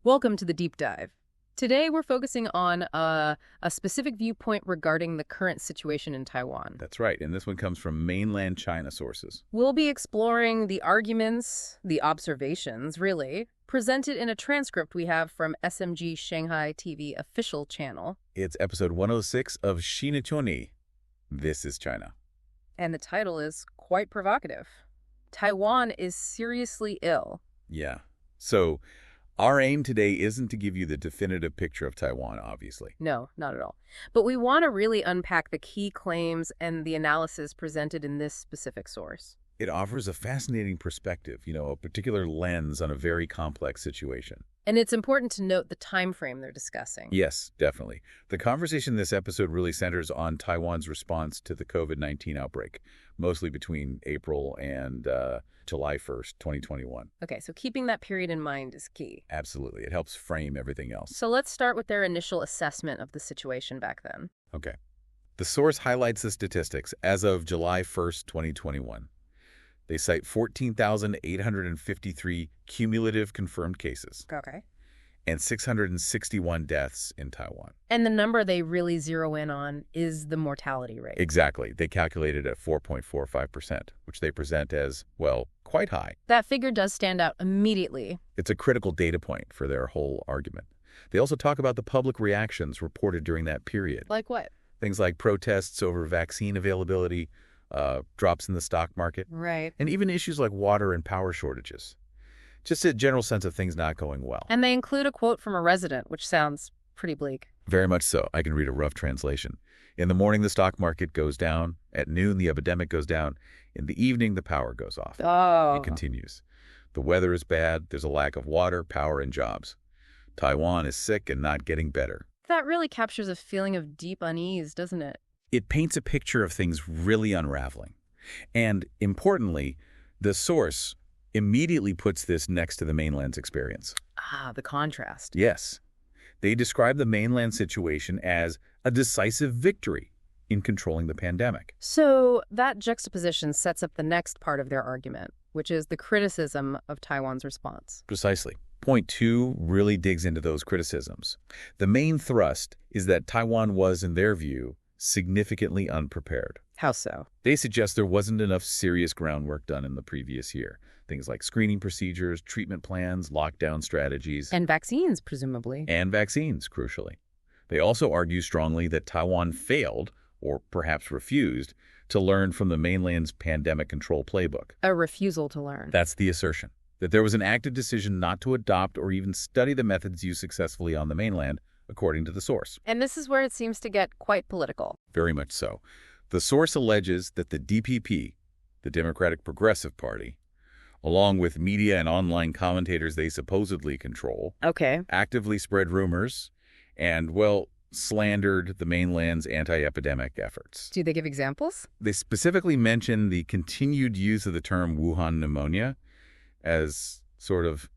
Welcome to the deep dive. Today we're focusing on a specific viewpoint regarding the current situation in Taiwan. That's right, and this one comes from mainland China sources. We'll be exploring the arguments, the observations, really, presented in a transcript we have from SMG Shanghai TV official channel. It's episode 106 of Shinachoni. This is China. And the title is quite provocative. Taiwan is seriously ill. Yeah. So our aim today isn't to give you the definitive picture of Taiwan, obviously. No, not at all. But we want to really unpack the key claims and the analysis presented in this specific source. It offers a fascinating perspective, a particular lens on a very complex situation. And it's important to note the time frame they're discussing. Yes, definitely. The conversation in this episode really centers on Taiwan's response to the COVID-19 outbreak, mostly between April and July 1st, 2021. Okay, so keeping that period in mind is key. Absolutely. It helps frame everything else. So let's start with their initial assessment of the situation back then. Okay. The source highlights the statistics as of July 1st, 2021. They cite 14,853 cumulative confirmed cases. Okay. And 661 deaths in Taiwan. And the number they really zero in on is the mortality rate. Exactly. They calculated at 4.45%, which they present as, well, quite high. That figure does stand out immediately. It's a critical data point for their whole argument. They also talk about the public reactions reported during that period. Like what? Things like protests over vaccine availability, drops in the stock market. Right. And even issues like water and power shortages. Just a general sense of things not going well. And they include a quote from a resident, which sounds pretty bleak. Very much so. I can read a rough translation. In the morning, the stock market goes down. At noon, the epidemic goes down. In the evening, the power goes off. Oh. It continues. The weather is bad. There's a lack of water, power, and jobs. Taiwan is sick and not getting better. That really captures a feeling of deep unease, doesn't it? It paints a picture of things really unraveling. And importantly, the source immediately puts this next to the mainland's experience. Ah, the contrast. Yes. They describe the mainland situation as a decisive victory in controlling the pandemic. So that juxtaposition sets up the next part of their argument, which is the criticism of Taiwan's response. Precisely. Point 2 really digs into those criticisms. The main thrust is that Taiwan was, in their view, significantly unprepared. How so? They suggest there wasn't enough serious groundwork done in the previous year. Things like screening procedures, treatment plans, lockdown strategies. And vaccines, presumably. And vaccines, crucially. They also argue strongly that Taiwan failed, or perhaps refused, to learn from the mainland's pandemic control playbook. A refusal to learn. That's the assertion. That there was an active decision not to adopt or even study the methods used successfully on the mainland, according to the source. And this is where it seems to get quite political. Very much so. The source alleges that the DPP, the Democratic Progressive Party, along with media and online commentators they supposedly control, actively spread rumors and, slandered the mainland's anti-epidemic efforts. Do they give examples? They specifically mention the continued use of the term Wuhan pneumonia as sort of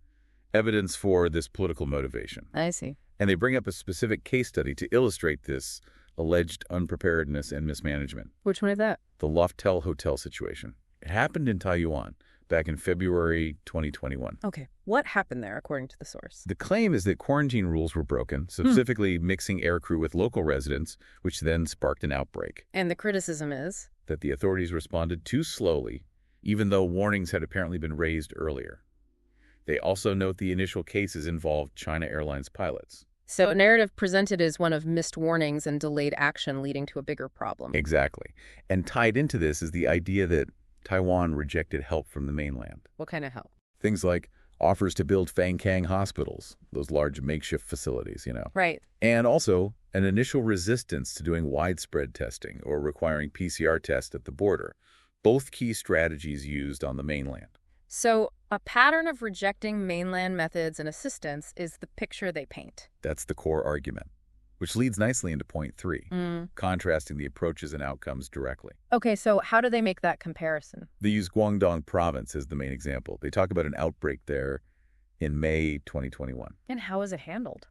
evidence for this political motivation. I see. And they bring up a specific case study to illustrate this alleged unpreparedness and mismanagement. Which one is that? The Loftel Hotel situation. It happened in Taiwan back in February 2021. Okay. What happened there, according to the source? The claim is that quarantine rules were broken, specifically mixing aircrew with local residents, which then sparked an outbreak. And the criticism is? That the authorities responded too slowly, even though warnings had apparently been raised earlier. They also note the initial cases involved China Airlines pilots. So a narrative presented as one of missed warnings and delayed action leading to a bigger problem. Exactly. And tied into this is the idea that Taiwan rejected help from the mainland. What kind of help? Things like offers to build Fangkang hospitals, those large makeshift facilities, Right. And also an initial resistance to doing widespread testing or requiring PCR tests at the border, both key strategies used on the mainland. So a pattern of rejecting mainland methods and assistance is the picture they paint. That's the core argument, which leads nicely into point 3, contrasting the approaches and outcomes directly. Okay, so how do they make that comparison? They use Guangdong province as the main example. They talk about an outbreak there in May 2021. And how is it handled?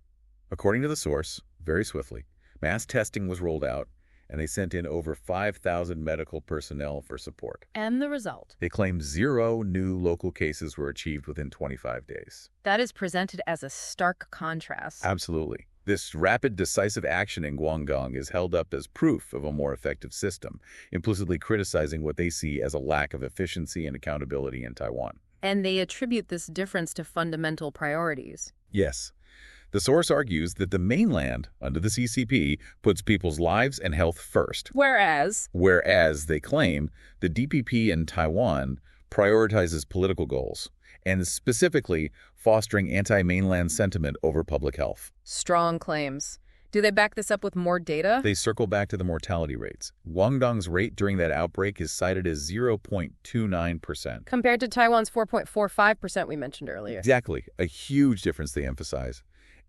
According to the source, very swiftly, mass testing was rolled out, and they sent in over 5,000 medical personnel for support. And the result? They claim 0 new local cases were achieved within 25 days. That is presented as a stark contrast. Absolutely. This rapid, decisive action in Guangdong is held up as proof of a more effective system, implicitly criticizing what they see as a lack of efficiency and accountability in Taiwan. And they attribute this difference to fundamental priorities. Yes. The source argues that the mainland, under the CCP, puts people's lives and health first. Whereas, they claim, the DPP in Taiwan prioritizes political goals, and specifically fostering anti-mainland sentiment over public health. Strong claims. Do they back this up with more data? They circle back to the mortality rates. Guangdong's rate during that outbreak is cited as 0.29%. Compared to Taiwan's 4.45% we mentioned earlier. Exactly. A huge difference they emphasize.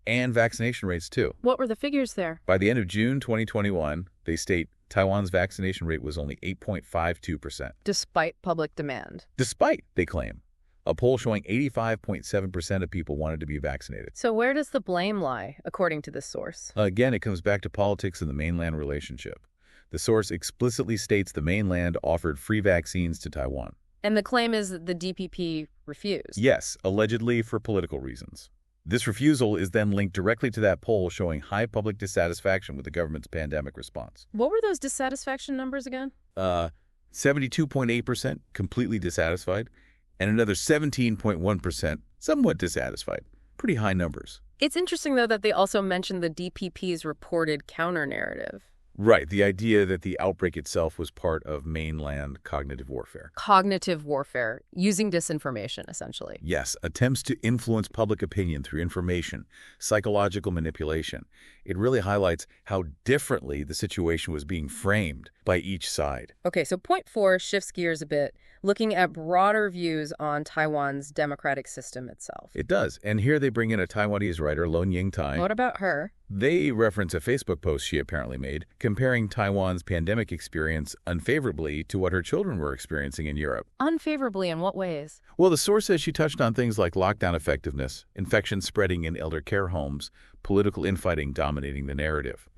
And vaccination rates, too. What were the figures there? By the end of June 2021, they state Taiwan's vaccination rate was only 8.52%. Despite public demand. Despite, they claim. A poll showing 85.7% of people wanted to be vaccinated. So where does the blame lie, according to this source? Again, it comes back to politics and the mainland relationship. The source explicitly states the mainland offered free vaccines to Taiwan. And the claim is that the DPP refused. Yes, allegedly for political reasons. This refusal is then linked directly to that poll showing high public dissatisfaction with the government's pandemic response. What were those dissatisfaction numbers again? 72.8% completely dissatisfied, and another 17.1% somewhat dissatisfied. Pretty high numbers. It's interesting, though, that they also mentioned the DPP's reported counter-narrative. Right, the idea that the outbreak itself was part of mainland cognitive warfare. Cognitive warfare, using disinformation, essentially. Yes, attempts to influence public opinion through information, psychological manipulation. It really highlights how differently the situation was being framed by each side. Okay, so point 4 shifts gears a bit, looking at broader views on Taiwan's democratic system itself. It does, and here they bring in a Taiwanese writer, Lon Yingtai. What about her? They reference a Facebook post she apparently made, comparing Taiwan's pandemic experience unfavorably to what her children were experiencing in Europe. Unfavorably in what ways? Well, the source says she touched on things like lockdown effectiveness, infection spreading in elder care homes, political infighting dominating the narrative.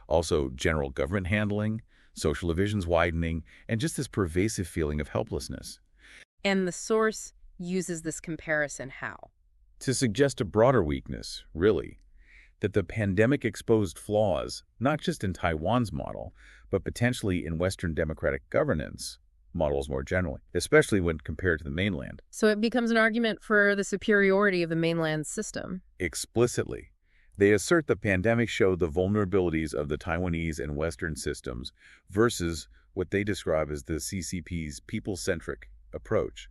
Also, general government handling, social divisions widening, and just this pervasive feeling of helplessness. And the source uses this comparison how? To suggest a broader weakness, really, that the pandemic exposed flaws, not just in Taiwan's model, but potentially in Western democratic governance models more generally, especially when compared to the mainland. So it becomes an argument for the superiority of the mainland system. Explicitly. They assert the pandemic showed the vulnerabilities of the Taiwanese and Western systems versus what they describe as the CCP's people-centric approach.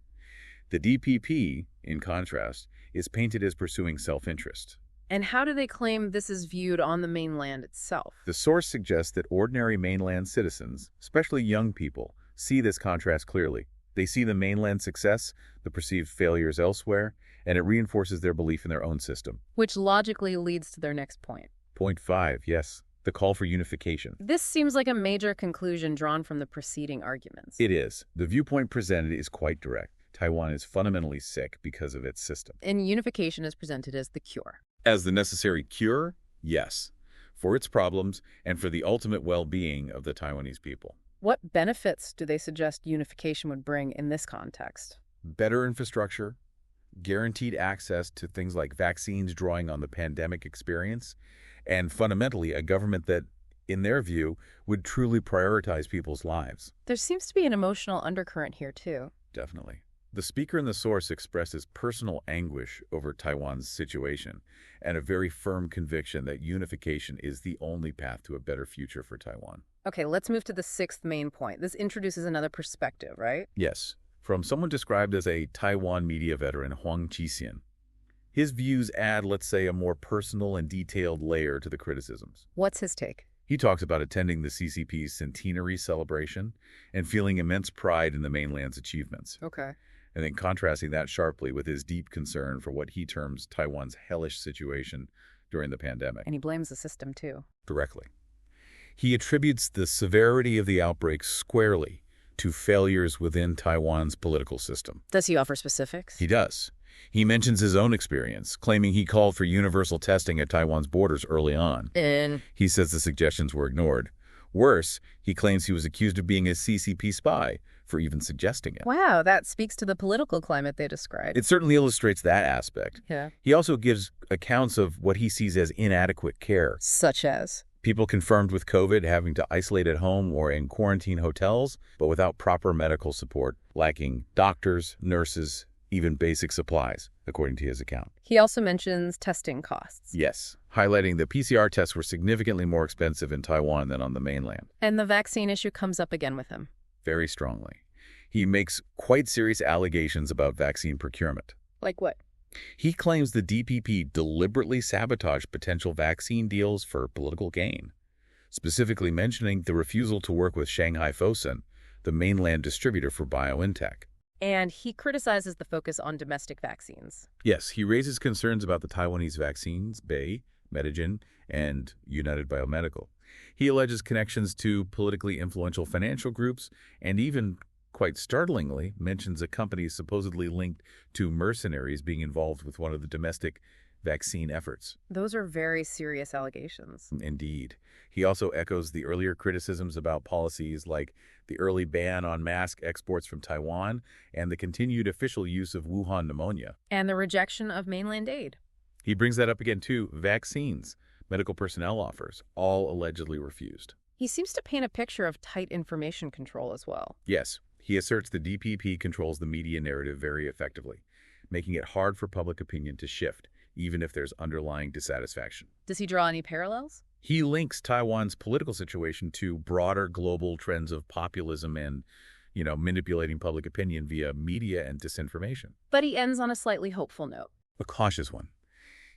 The DPP, in contrast, is painted as pursuing self-interest. And how do they claim this is viewed on the mainland itself? The source suggests that ordinary mainland citizens, especially young people, see this contrast clearly. They see the mainland success, the perceived failures elsewhere, and it reinforces their belief in their own system. Which logically leads to their next point. Point 5, yes, the call for unification. This seems like a major conclusion drawn from the preceding arguments. It is. The viewpoint presented is quite direct. Taiwan is fundamentally sick because of its system. And unification is presented as the cure. As the necessary cure? Yes. For its problems and for the ultimate well-being of the Taiwanese people. What benefits do they suggest unification would bring in this context? Better infrastructure, guaranteed access to things like vaccines drawing on the pandemic experience, and fundamentally a government that, in their view, would truly prioritize people's lives. There seems to be an emotional undercurrent here, too. Definitely. The speaker in the source expresses personal anguish over Taiwan's situation and a very firm conviction that unification is the only path to a better future for Taiwan. Okay, let's move to the 6th main point. This introduces another perspective, right? Yes. From someone described as a Taiwan media veteran, Huang Qixin. His views add, let's say, a more personal and detailed layer to the criticisms. What's his take? He talks about attending the CCP's centenary celebration and feeling immense pride in the mainland's achievements. Okay. And then contrasting that sharply with his deep concern for what he terms Taiwan's hellish situation during the pandemic. And he blames the system, too. Directly. He attributes the severity of the outbreak squarely to failures within Taiwan's political system. Does he offer specifics? He does. He mentions his own experience, claiming he called for universal testing at Taiwan's borders early on. And he says the suggestions were ignored, Worse, he claims he was accused of being a CCP spy for even suggesting it. Wow, that speaks to the political climate they described. It certainly illustrates that aspect. Yeah. He also gives accounts of what he sees as inadequate care. Such as? People confirmed with COVID having to isolate at home or in quarantine hotels, but without proper medical support, lacking doctors, nurses, even basic supplies, according to his account. He also mentions testing costs. Yes, highlighting the PCR tests were significantly more expensive in Taiwan than on the mainland. And the vaccine issue comes up again with him. Very strongly. He makes quite serious allegations about vaccine procurement. Like what? He claims the DPP deliberately sabotaged potential vaccine deals for political gain, specifically mentioning the refusal to work with Shanghai Fosun, the mainland distributor for BioNTech. And he criticizes the focus on domestic vaccines. Yes, he raises concerns about the Taiwanese vaccines, Bay, Medigen, and United Biomedical. He alleges connections to politically influential financial groups and even, quite startlingly, mentions a company supposedly linked to mercenaries being involved with one of the domestic vaccine efforts. Those are very serious allegations. Indeed. He also echoes the earlier criticisms about policies like the early ban on mask exports from Taiwan and the continued official use of Wuhan pneumonia. And the rejection of mainland aid. He brings that up again too. Vaccines, medical personnel offers, all allegedly refused. He seems to paint a picture of tight information control as well. Yes. He asserts the DPP controls the media narrative very effectively, making it hard for public opinion to shift, even if there's underlying dissatisfaction. Does he draw any parallels? He links Taiwan's political situation to broader global trends of populism and, manipulating public opinion via media and disinformation. But he ends on a slightly hopeful note. A cautious one.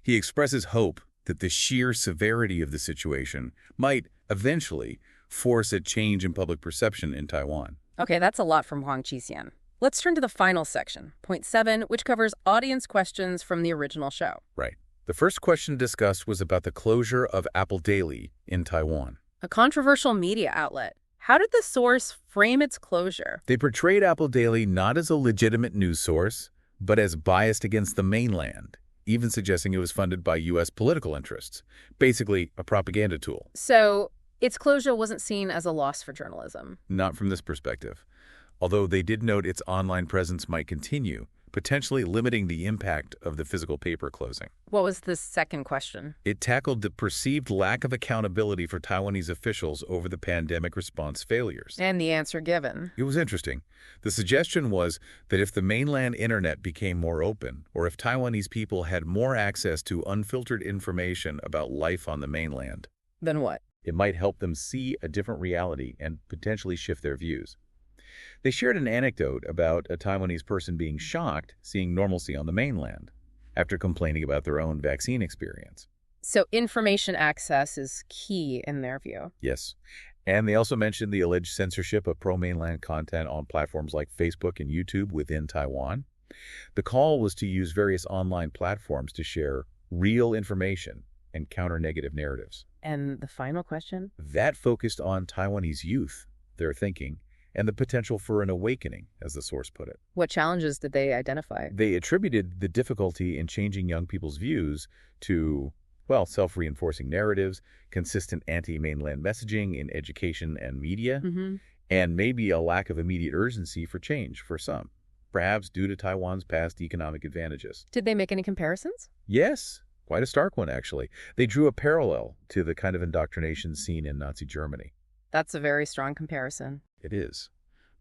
He expresses hope that the sheer severity of the situation might eventually force a change in public perception in Taiwan. Okay, that's a lot from Huang Qixian. Let's turn to the final section, point 7, which covers audience questions from the original show. Right. The first question discussed was about the closure of Apple Daily in Taiwan. A controversial media outlet. How did the source frame its closure? They portrayed Apple Daily not as a legitimate news source, but as biased against the mainland, even suggesting it was funded by U.S. political interests. Basically, a propaganda tool. So its closure wasn't seen as a loss for journalism. Not from this perspective. Although they did note its online presence might continue, potentially limiting the impact of the physical paper closing. What was the second question? It tackled the perceived lack of accountability for Taiwanese officials over the pandemic response failures. And the answer given? It was interesting. The suggestion was that if the mainland internet became more open, or if Taiwanese people had more access to unfiltered information about life on the mainland, then what? It might help them see a different reality and potentially shift their views. They shared an anecdote about a Taiwanese person being shocked seeing normalcy on the mainland after complaining about their own vaccine experience. So information access is key in their view. Yes. And they also mentioned the alleged censorship of pro-mainland content on platforms like Facebook and YouTube within Taiwan. The call was to use various online platforms to share real information and counter negative narratives. And the final question? That focused on Taiwanese youth, their thinking, and the potential for an awakening, as the source put it. What challenges did they identify? They attributed the difficulty in changing young people's views to, self-reinforcing narratives, consistent anti-mainland messaging in education and media, and maybe a lack of immediate urgency for change for some, perhaps due to Taiwan's past economic advantages. Did they make any comparisons? Yes. Quite a stark one, actually. They drew a parallel to the kind of indoctrination seen in Nazi Germany. That's a very strong comparison. It is.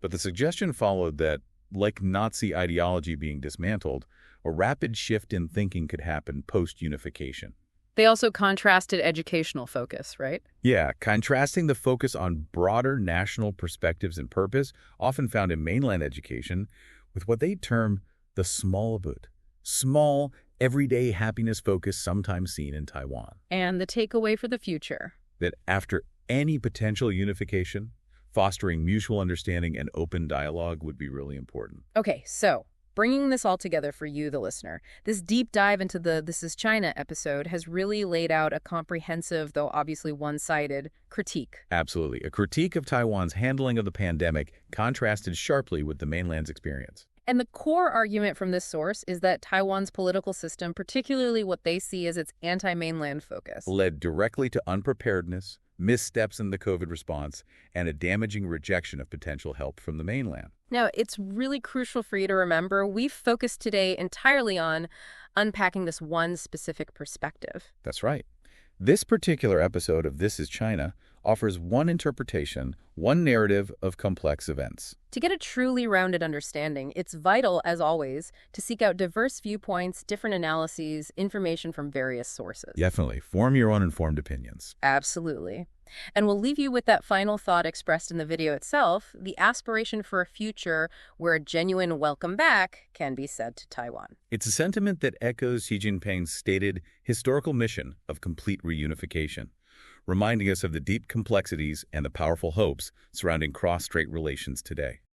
But the suggestion followed that, like Nazi ideology being dismantled, a rapid shift in thinking could happen post-unification. They also contrasted educational focus, right? Yeah, contrasting the focus on broader national perspectives and purpose, often found in mainland education, with what they term the smallbut, small, everyday happiness focus sometimes seen in Taiwan. And the takeaway for the future? That after any potential unification, fostering mutual understanding and open dialogue would be really important. Okay, so bringing this all together for you, the listener, this deep dive into the This Is China episode has really laid out a comprehensive, though obviously one-sided, critique. Absolutely. A critique of Taiwan's handling of the pandemic contrasted sharply with the mainland's experience. And the core argument from this source is that Taiwan's political system, particularly what they see as its anti-mainland focus, led directly to unpreparedness, missteps in the COVID response, and a damaging rejection of potential help from the mainland. Now, it's really crucial for you to remember we've focused today entirely on unpacking this one specific perspective. That's right. This particular episode of This is China offers one interpretation, one narrative of complex events. To get a truly rounded understanding, it's vital, as always, to seek out diverse viewpoints, different analyses, information from various sources. Definitely. Form your own informed opinions. Absolutely. And we'll leave you with that final thought expressed in the video itself, the aspiration for a future where a genuine welcome back can be said to Taiwan. It's a sentiment that echoes Xi Jinping's stated historical mission of complete reunification, reminding us of the deep complexities and the powerful hopes surrounding cross-strait relations today.